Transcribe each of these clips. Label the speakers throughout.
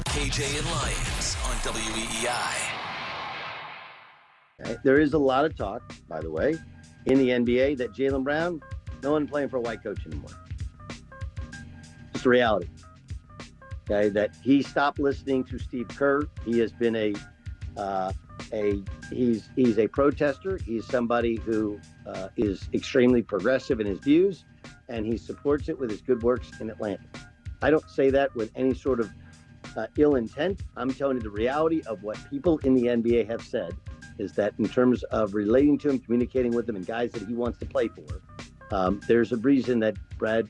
Speaker 1: KJ and Lyons on WEEI.
Speaker 2: There is a lot of talk, by the way, in the NBA that Jaylen Brown, no one playing for a white coach anymore. Just a reality. Okay, that he stopped listening to Steve Kerr. He has been he's a protester. He's somebody who is extremely progressive in his views, and he supports it with his good works in Atlanta. I don't say that with any sort of ill intent. I'm telling you the reality of what people in the NBA have said is that in terms of relating to him, communicating with him, and guys that he wants to play for, there's a reason that Brad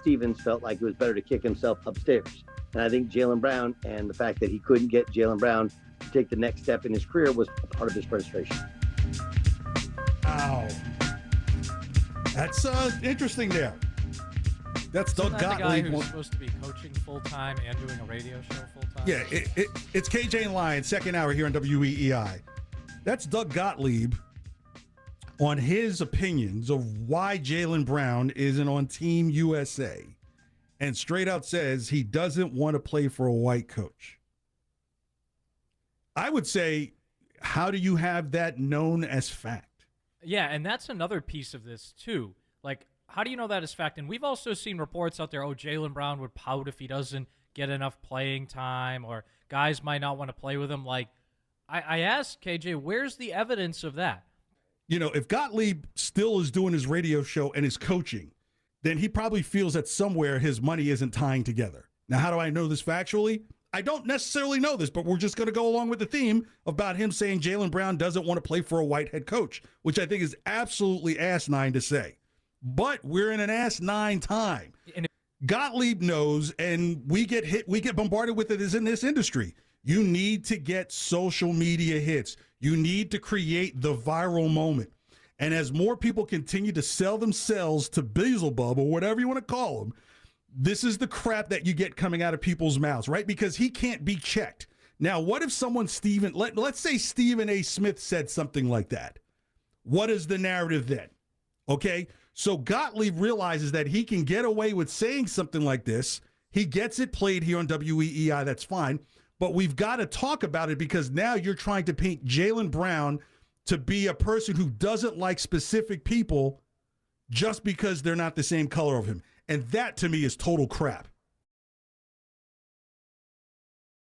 Speaker 2: Stevens felt like it was better to kick himself upstairs. And I think Jaylen Brown and the fact that he couldn't get Jaylen Brown to take the next step in his career was a part of his frustration.
Speaker 3: Wow. That's interesting there. That's Doug Gottlieb.
Speaker 4: The guy who's supposed to be coaching full-time and doing a radio show full-time?
Speaker 3: Yeah, it's KJ and Lyons, second hour here on WEEI. That's Doug Gottlieb on his opinions of why Jaylen Brown isn't on Team USA, and straight out says he doesn't want to play for a white coach. I would say, how do you have that known as fact?
Speaker 4: Yeah, and that's another piece of this, too. Like, how do you know that is fact? And we've also seen reports out there, Jaylen Brown would pout if he doesn't get enough playing time, or guys might not want to play with him. Like, I asked KJ, where's the evidence of that?
Speaker 3: You know, if Gottlieb still is doing his radio show and is coaching, then he probably feels that somewhere his money isn't tying together. Now, how do I know this factually? I don't necessarily know this, but we're just going to go along with the theme about him saying Jaylen Brown doesn't want to play for a white head coach, which I think is absolutely asinine to say. But we're in an asinine time. Gottlieb knows, and we get bombarded with it as in this industry. You need to get social media hits. You need to create the viral moment. And as more people continue to sell themselves to Beelzebub or whatever you want to call them, this is the crap that you get coming out of people's mouths, right? Because he can't be checked. Now, what if someone, let's say Stephen A. Smith said something like that. What is the narrative then? Okay, so Gottlieb realizes that he can get away with saying something like this. He gets it played here on WEEI, that's fine. But we've got to talk about it because now you're trying to paint Jaylen Brown to be a person who doesn't like specific people just because they're not the same color of him. And that, to me, is total crap.